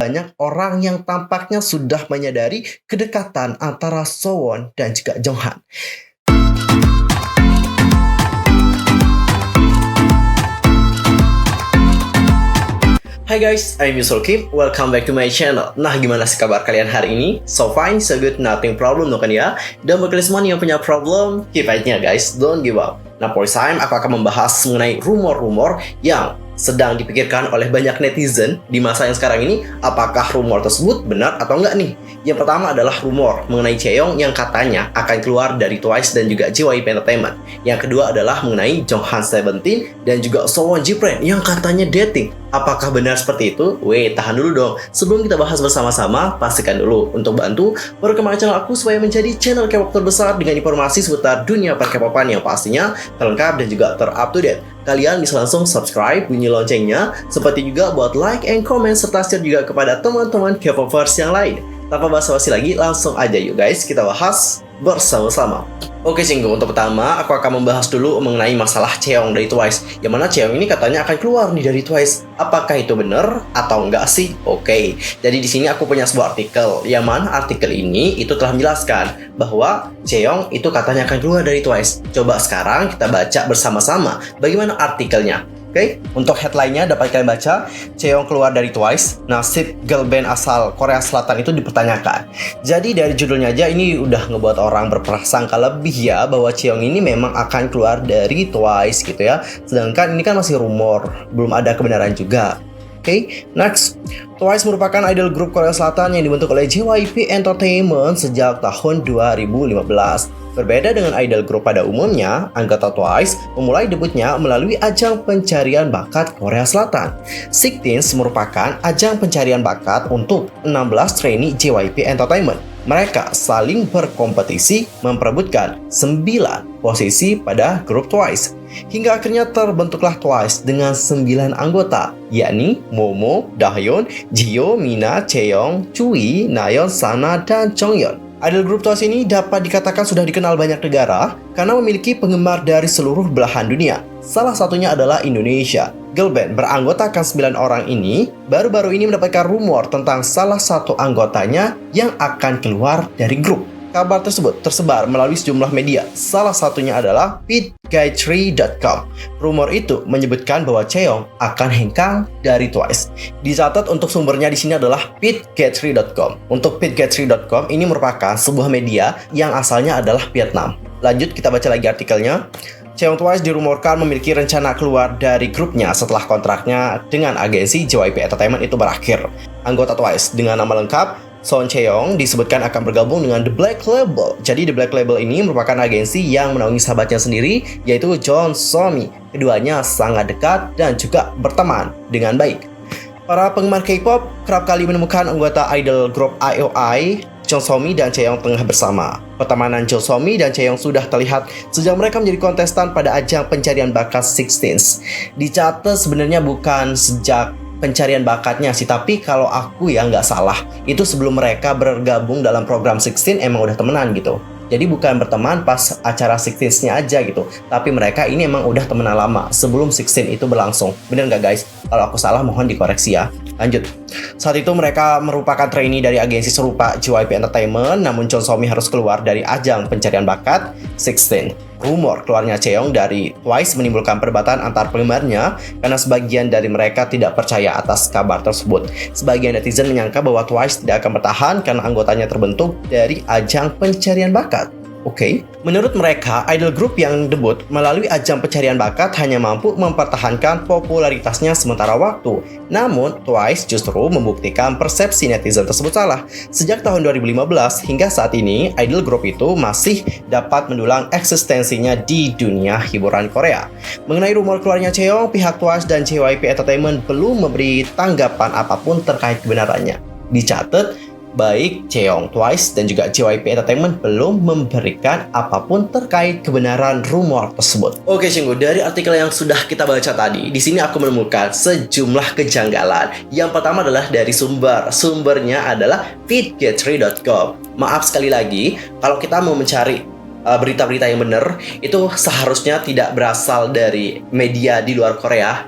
banyak orang yang tampaknya sudah menyadari kedekatan antara Sowon dan juga Jonghan. Hai guys, I'm Yusul Kim. Welcome back to my channel. Nah, gimana sih kabar kalian hari ini? So fine, so good, nothing problem kan ya? Dan bagi kalian semua yang punya problem, keep fight-nya guys, don't give up. Nah, for this time, aku akan membahas mengenai rumor-rumor yang sedang dipikirkan oleh banyak netizen di masa yang sekarang ini. Apakah rumor tersebut benar atau enggak nih? Yang pertama adalah rumor mengenai Chaeyoung yang katanya akan keluar dari Twice dan juga JYP Entertainment. Yang kedua adalah mengenai Jonghan 17 dan juga Sowon Jipren yang katanya dating. Apakah benar seperti itu? Wait, tahan dulu dong. Sebelum kita bahas bersama-sama, pastikan dulu untuk bantu perkembangan channel aku supaya menjadi channel K-pop terbesar dengan informasi seputar dunia per-K-popan yang pastinya terlengkap dan juga ter-up to date. Kalian bisa langsung subscribe, bunyi loncengnya, seperti juga buat like and comment serta share juga kepada teman-teman K-popers yang lain. Tanpa basa-basi lagi, langsung aja yuk guys, kita bahas bersama-sama. Oke Cinggu, untuk pertama aku akan membahas dulu mengenai masalah Chaeyoung dari Twice. Yang mana Chaeyoung ini katanya akan keluar nih dari Twice. Apakah itu benar atau enggak sih? Oke, jadi di sini aku punya sebuah artikel. Yang mana artikel ini itu telah menjelaskan bahwa Chaeyoung itu katanya akan keluar dari Twice. Coba sekarang kita baca bersama-sama bagaimana artikelnya. Oke, untuk headline-nya dapat kalian baca, Chaeyoung keluar dari Twice, nasib girl band asal Korea Selatan itu dipertanyakan. Jadi dari judulnya aja ini udah ngebuat orang berprasangka lebih ya bahwa Chaeyoung ini memang akan keluar dari Twice gitu ya. Sedangkan ini kan masih rumor, belum ada kebenaran juga. Oke, next. Twice merupakan idol grup Korea Selatan yang dibentuk oleh JYP Entertainment sejak tahun 2015. Berbeda dengan idol grup pada umumnya, anggota Twice memulai debutnya melalui ajang pencarian bakat Korea Selatan. Sixteens merupakan ajang pencarian bakat untuk 16 trainee JYP Entertainment. Mereka saling berkompetisi memperebutkan 9 posisi pada grup Twice. Hingga akhirnya terbentuklah Twice dengan 9 anggota, yakni Momo, Dahyun, Jihyo, Mina, Chaeyoung, Chui, Nayeon, Sana, dan Jonghyun. Idol grup Twice ini dapat dikatakan sudah dikenal banyak negara karena memiliki penggemar dari seluruh belahan dunia. Salah satunya adalah Indonesia. Girl band beranggotakan 9 orang ini baru-baru ini mendapatkan rumor tentang salah satu anggotanya yang akan keluar dari grup. Kabar tersebut tersebar melalui sejumlah media. Salah satunya adalah pitgaytree.com. Rumor itu menyebutkan bahwa Chaeyoung akan hengkang dari Twice. Dicatat untuk sumbernya di sini adalah pitgaytree.com. Untuk pitgaytree.com ini merupakan sebuah media yang asalnya adalah Vietnam. Lanjut kita baca lagi artikelnya. Chaeyoung Twice dirumorkan memiliki rencana keluar dari grupnya setelah kontraknya dengan agensi JYP Entertainment itu berakhir. Anggota Twice dengan nama lengkap Son Chaeyoung disebutkan akan bergabung dengan The Black Label. Jadi The Black Label ini merupakan agensi yang menaungi sahabatnya sendiri, yaitu John Somi. Keduanya sangat dekat dan juga berteman dengan baik. Para penggemar K-pop kerap kali menemukan anggota idol grup IOI, Jong Somi dan Chaeyoung tengah bersama. Pertemanan Jong Somi dan Chaeyoung sudah terlihat sejak mereka menjadi kontestan pada ajang pencarian bakat Sixteens. Dicatat sebenarnya bukan sejak pencarian bakatnya sih, tapi kalau aku ya nggak salah, itu sebelum mereka bergabung dalam program Sixteen emang udah temenan gitu. Jadi bukan berteman pas acara Sixteens-nya aja gitu, tapi mereka ini emang udah temenan lama sebelum Sixteen itu berlangsung. Bener nggak guys? Kalau aku salah mohon dikoreksi ya. Lanjut. Saat itu mereka merupakan trainee dari agensi serupa JYP Entertainment, namun Jong Somi harus keluar dari ajang pencarian bakat Sixteen. Rumor keluarnya Chaeyoung dari Twice menimbulkan perdebatan antar penggemarnya karena sebagian dari mereka tidak percaya atas kabar tersebut. Sebagian netizen menyangka bahwa Twice tidak akan bertahan karena anggotanya terbentuk dari ajang pencarian bakat. Oke. Menurut mereka, idol group yang debut melalui ajang pencarian bakat hanya mampu mempertahankan popularitasnya sementara waktu. Namun, Twice justru membuktikan persepsi netizen tersebut salah. Sejak tahun 2015 hingga saat ini, idol group itu masih dapat mendulang eksistensinya di dunia hiburan Korea. Mengenai rumor keluarnya Chaeyoung, pihak Twice dan JYP Entertainment belum memberi tanggapan apapun terkait kebenarannya. Dicatat, baik Chaeyoung Twice dan juga JYP Entertainment belum memberikan apapun terkait kebenaran rumor tersebut. Oke Cinggu, dari artikel yang sudah kita baca tadi, di sini aku menemukan sejumlah kejanggalan. Yang pertama adalah dari sumbernya adalah pitgaytree.com. Maaf sekali lagi, kalau kita mau mencari berita-berita yang benar itu seharusnya tidak berasal dari media di luar Korea,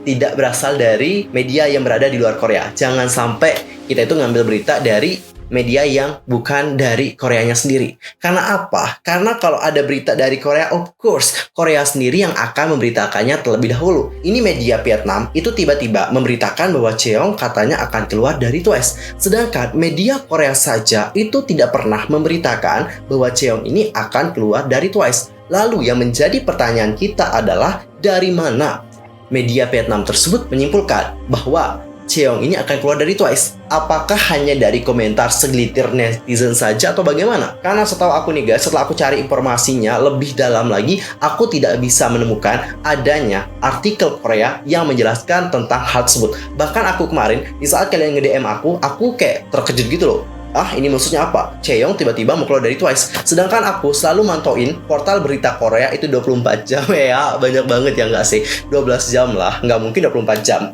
tidak berasal dari media yang berada di luar Korea. Jangan sampai kita itu ngambil berita dari media yang bukan dari Koreanya sendiri. Karena apa? Karena kalau ada berita dari Korea, of course, Korea sendiri yang akan memberitakannya terlebih dahulu. Ini media Vietnam itu tiba-tiba memberitakan bahwa Chaeyoung katanya akan keluar dari Twice. Sedangkan media Korea saja itu tidak pernah memberitakan bahwa Chaeyoung ini akan keluar dari Twice. Lalu yang menjadi pertanyaan kita adalah dari mana media Vietnam tersebut menyimpulkan bahwa Chaeyoung ini akan keluar dari Twice? Apakah hanya dari komentar segelintir netizen saja atau bagaimana? Karena setahu aku nih guys, setelah aku cari informasinya lebih dalam lagi, aku tidak bisa menemukan adanya artikel Korea yang menjelaskan tentang hal tersebut. Bahkan aku kemarin, di saat kalian nge-DM aku kayak terkejut gitu loh. Ini maksudnya apa? Chaeyoung tiba-tiba mau keluar dari Twice. Sedangkan aku selalu mantauin portal berita Korea itu 24 jam ya. Banyak banget ya nggak sih? 12 jam lah, nggak mungkin 24 jam.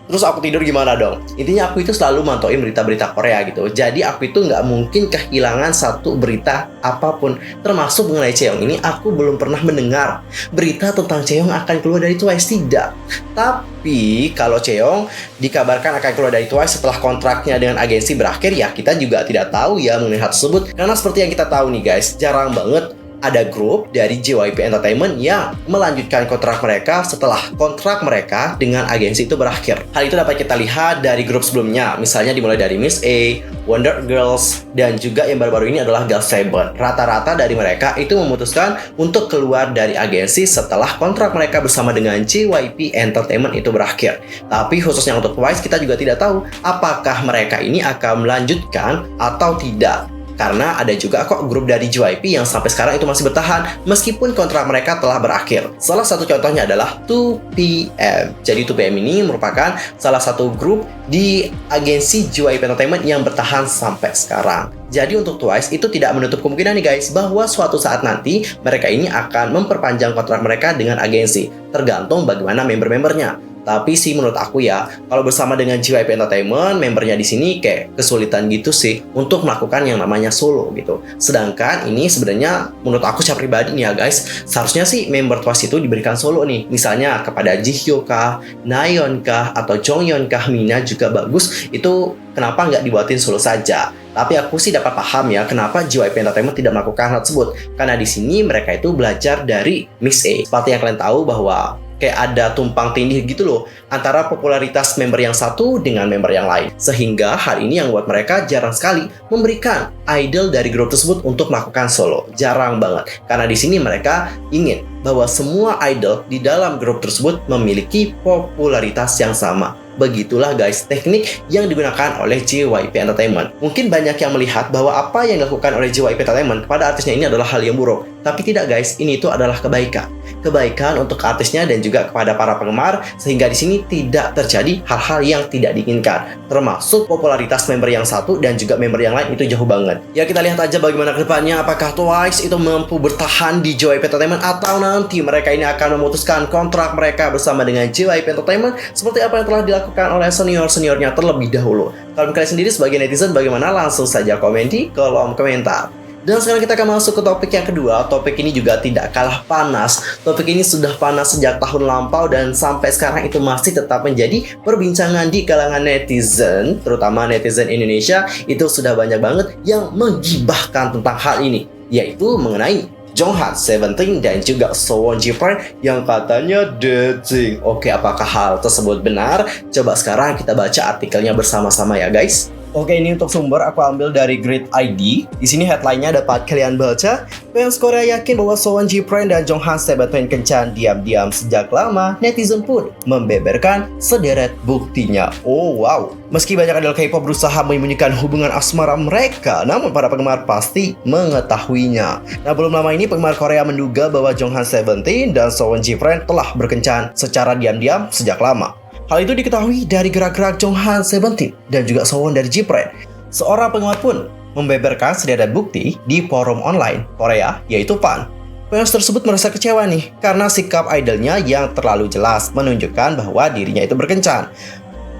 Terus aku tidur gimana dong? Intinya aku itu selalu mantauin berita-berita Korea gitu. Jadi aku itu nggak mungkin kehilangan satu berita apapun. Termasuk mengenai Chaeyoung ini, aku belum pernah mendengar berita tentang Chaeyoung akan keluar dari Twice. Tidak. Tapi kalau Chaeyoung dikabarkan akan keluar dari Twice setelah kontraknya dengan agensi berakhir, ya kita juga tidak tahu ya mengenai hal tersebut. Karena seperti yang kita tahu nih guys, jarang banget ada grup dari JYP Entertainment yang melanjutkan kontrak mereka setelah kontrak mereka dengan agensi itu berakhir. Hal itu dapat kita lihat dari grup sebelumnya, misalnya dimulai dari Miss A, Wonder Girls, dan juga yang baru-baru ini adalah GOT7. Rata-rata dari mereka itu memutuskan untuk keluar dari agensi setelah kontrak mereka bersama dengan JYP Entertainment itu berakhir. Tapi khususnya untuk Twice, kita juga tidak tahu apakah mereka ini akan melanjutkan atau tidak. Karena ada juga kok grup dari JYP yang sampai sekarang itu masih bertahan meskipun kontrak mereka telah berakhir. Salah satu contohnya adalah 2PM. Jadi 2PM ini merupakan salah satu grup di agensi JYP Entertainment yang bertahan sampai sekarang. Jadi untuk Twice itu tidak menutup kemungkinan nih guys, bahwa suatu saat nanti mereka ini akan memperpanjang kontrak mereka dengan agensi. Tergantung bagaimana member-membernya. Tapi sih menurut aku ya, kalau bersama dengan JYP Entertainment, membernya di sini kayak kesulitan gitu sih untuk melakukan yang namanya solo gitu. Sedangkan ini sebenarnya menurut aku secara pribadi nih ya guys, seharusnya sih member Twice itu diberikan solo nih. Misalnya kepada Jihyo kah, Nayeon kah, atau Jonghyun kah, Mina juga bagus. Itu kenapa nggak dibuatin solo saja? Tapi aku sih dapat paham ya kenapa JYP Entertainment tidak melakukan hal tersebut. Karena di sini mereka itu belajar dari Miss A. Seperti yang kalian tahu bahwa kayak ada tumpang tindih gitu loh antara popularitas member yang satu dengan member yang lain. Sehingga hal ini yang buat mereka jarang sekali memberikan idol dari grup tersebut untuk melakukan solo. Jarang banget. Karena di sini mereka ingin bahwa semua idol di dalam grup tersebut memiliki popularitas yang sama. Begitulah guys teknik yang digunakan oleh JYP Entertainment. Mungkin banyak yang melihat bahwa apa yang dilakukan oleh JYP Entertainment kepada artisnya ini adalah hal yang buruk. Tapi tidak guys, ini itu adalah kebaikan. Kebaikan untuk artisnya dan juga kepada para penggemar, sehingga di sini tidak terjadi hal-hal yang tidak diinginkan. Termasuk popularitas member yang satu dan juga member yang lain itu jauh banget. Ya kita lihat aja bagaimana ke depannya, apakah Twice itu mampu bertahan di JYP Entertainment atau nanti mereka ini akan memutuskan kontrak mereka bersama dengan JYP Entertainment seperti apa yang telah dilakukan oleh senior-seniornya terlebih dahulu. Kalau kalian sendiri sebagai netizen bagaimana? Langsung saja komen di kolom komentar. Dan sekarang kita akan masuk ke topik yang kedua. Topik ini juga tidak kalah panas. Topik ini sudah panas sejak tahun lampau dan sampai sekarang itu masih tetap menjadi perbincangan di kalangan netizen, terutama netizen Indonesia. Itu sudah banyak banget yang menggibahkan tentang hal ini, yaitu mengenai Jonghan 17 dan juga Sowon Ji-Pran yang katanya dating. Oke, apakah hal tersebut benar? Coba sekarang kita baca artikelnya bersama-sama ya guys. Oke, ini untuk sumber aku ambil dari Grid ID. Di sini headline-nya dapat kalian baca. Fans Korea yakin bahwa Sowon Ji-Pran dan Jonghan 17 kencan diam-diam sejak lama. Netizen pun membeberkan sederet buktinya. Oh wow. Meski banyak idol K-pop berusaha menyembunyikan hubungan asmara mereka, namun para penggemar pasti mengetahuinya. Nah, belum lama ini penggemar Korea menduga bahwa Jonghan 17 dan Sowon Ji-Pran telah berkencan secara diam-diam sejak lama. Hal itu diketahui dari gerak-gerak Jonghan 17 dan juga Sowon dari Ji-Pran. Seorang penggemar pun membeberkan sederet bukti di forum online Korea, yaitu Fan. Fans tersebut merasa kecewa nih karena sikap idolnya yang terlalu jelas menunjukkan bahwa dirinya itu berkencan.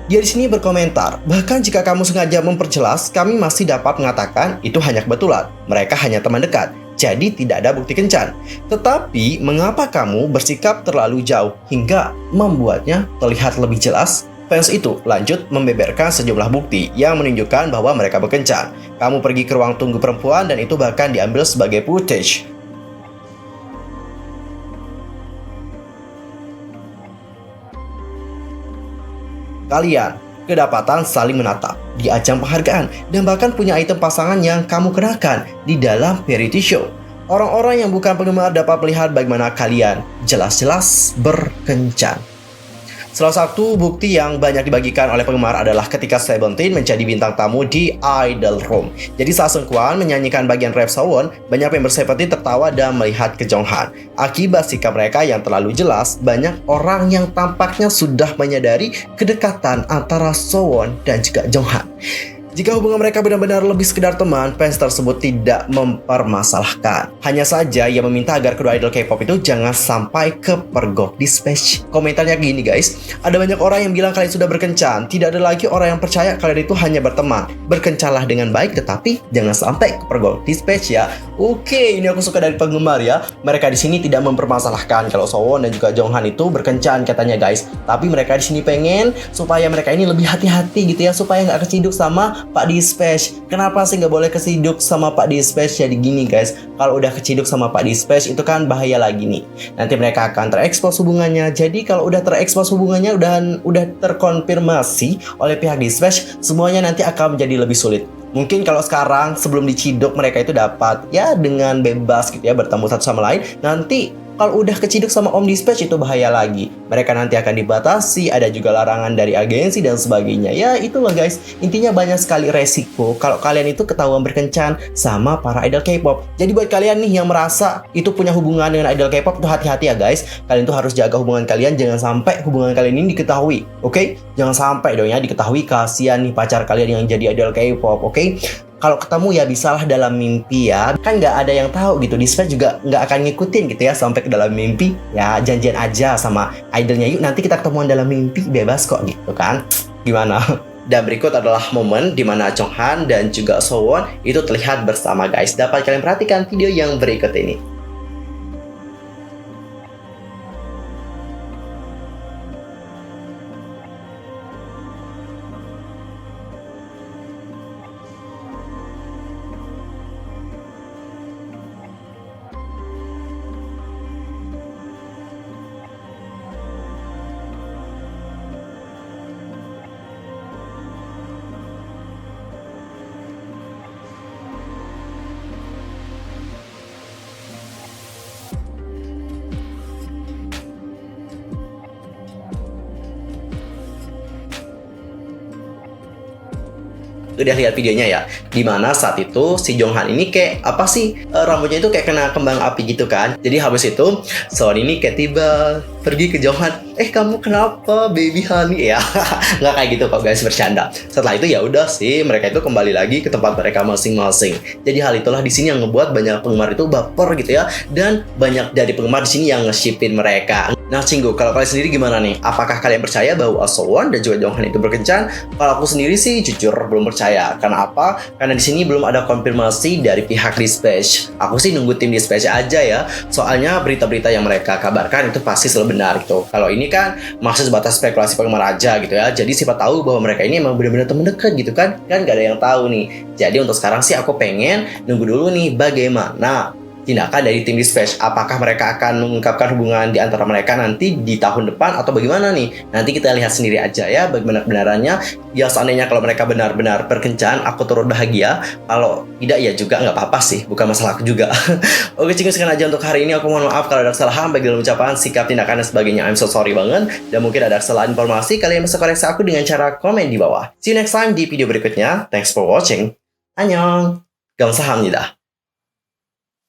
Dia di sini berkomentar, bahkan jika kamu sengaja memperjelas, kami masih dapat mengatakan itu hanya kebetulan. Mereka hanya teman dekat. jadi tidak ada bukti kencan. Tetapi, mengapa kamu bersikap terlalu jauh hingga membuatnya terlihat lebih jelas? Fans itu lanjut membeberkan sejumlah bukti yang menunjukkan bahwa mereka berkencan. Kamu pergi ke ruang tunggu perempuan dan itu bahkan diambil sebagai footage. Kalian kedapatan saling menatap di ajang penghargaan dan bahkan punya item pasangan yang kamu kenakan di dalam variety show. Orang-orang yang bukan penggemar dapat melihat bagaimana kalian jelas-jelas berkencan. Salah satu bukti yang banyak dibagikan oleh penggemar adalah ketika Seventeen menjadi bintang tamu di Idol Room. Jadi saat Seungkwan menyanyikan bagian rap Sowon, banyak member Seventeen tertawa dan melihat ke Jonghan. Akibat sikap mereka yang terlalu jelas, banyak orang yang tampaknya sudah menyadari kedekatan antara Sowon dan juga Jonghan. Jika hubungan mereka benar-benar lebih sekedar teman, fans tersebut tidak mempermasalahkan. Hanya saja ia meminta agar kedua idol K-pop itu jangan sampai kepergok di Dispatch. Komentarnya gini guys, ada banyak orang yang bilang kalian sudah berkencan. Tidak ada lagi orang yang percaya kalian itu hanya berteman. Berkencanlah dengan baik, tetapi jangan sampai kepergok di Dispatch ya. Oke, ini aku suka dari penggemar ya. Mereka di sini tidak mempermasalahkan kalau Sowon dan juga Jonghan itu berkencan katanya guys. Tapi mereka di sini pengen supaya mereka ini lebih hati-hati gitu ya, supaya nggak keciduk sama Pak Dispatch. Kenapa sih nggak boleh keciduk sama Pak Dispatch? Jadi gini guys, kalau udah keciduk sama Pak Dispatch itu kan bahaya lagi nih. Nanti mereka akan terekspos hubungannya. Jadi kalau udah terekspos hubungannya udah terkonfirmasi oleh pihak Dispatch, semuanya nanti akan menjadi lebih sulit. Mungkin kalau sekarang sebelum diciduk mereka itu dapat ya dengan bebas gitu ya bertemu satu sama lain. Nanti kalau udah keciduk sama Om Dispatch itu bahaya lagi. Mereka nanti akan dibatasi, ada juga larangan dari agensi dan sebagainya. Ya itulah guys, intinya banyak sekali resiko kalau kalian itu ketahuan berkencan sama para idol K-pop. Jadi buat kalian nih yang merasa itu punya hubungan dengan idol K-pop, tuh hati-hati ya guys. Kalian tuh harus jaga hubungan kalian, jangan sampai hubungan kalian ini diketahui. Oke? Jangan sampai dong ya diketahui, kasihan nih pacar kalian yang jadi idol K-pop. Oke? Kalau ketemu ya bisalah dalam mimpi ya. Kan nggak ada yang tahu gitu. Dispatch juga nggak akan ngikutin gitu ya sampai ke dalam mimpi. Ya janjian aja sama idolnya, yuk nanti kita ketemuan dalam mimpi, bebas kok gitu kan. Gimana? Dan berikut adalah momen dimana Jonghan dan juga Sowon itu terlihat bersama guys. Dapat kalian perhatikan video yang berikut ini. Udah lihat videonya ya, dimana saat itu si Jonghan ini kayak apa sih, rambutnya itu kayak kena kembang api gitu kan. Jadi habis itu Sowon ini kayak tiba pergi ke Jonghan, kamu kenapa baby honey ya? Nggak kayak gitu kok guys, bercanda. Setelah itu ya udah sih mereka itu kembali lagi ke tempat mereka masing-masing. Jadi hal itulah di sini yang ngebuat banyak penggemar itu baper gitu ya, dan banyak dari penggemar di sini yang nge-shipin mereka. Nah Cinggu, kalau kalian sendiri gimana nih? Apakah kalian percaya bahwa Sowon dan juga Jonghan itu berkencan? Kalau aku sendiri sih jujur belum percaya. Karena apa? Karena di sini belum ada konfirmasi dari pihak Dispatch. Aku sih nunggu tim Dispatch aja ya. Soalnya berita-berita yang mereka kabarkan itu pasti selalu benar gitu. Kalau ini kan masih sebatas spekulasi penggemar aja gitu ya. Jadi siapa tahu bahwa mereka ini emang benar-benar teman dekat gitu kan? Kan gak ada yang tahu nih. Jadi untuk sekarang sih aku pengen nunggu dulu nih bagaimana tindakan dari tim Dispatch. Apakah mereka akan mengungkapkan hubungan di antara mereka nanti di tahun depan atau bagaimana nih? Nanti kita lihat sendiri aja ya bagaimana kebenarannya. Ya seandainya kalau mereka benar-benar berkencan, aku turut bahagia. Kalau tidak ya juga nggak apa-apa sih, bukan masalah aku juga. Oke Cinggu, sekian aja untuk hari ini. Aku mohon maaf kalau ada kesalahan baik dalam ucapan, sikap, tindakan, dan sebagainya. I'm so sorry banget. Dan mungkin ada kesalahan informasi, kalian bisa koreksi aku dengan cara komen di bawah. See you next time di video berikutnya. Thanks for watching. Annyeong. 감사합니다.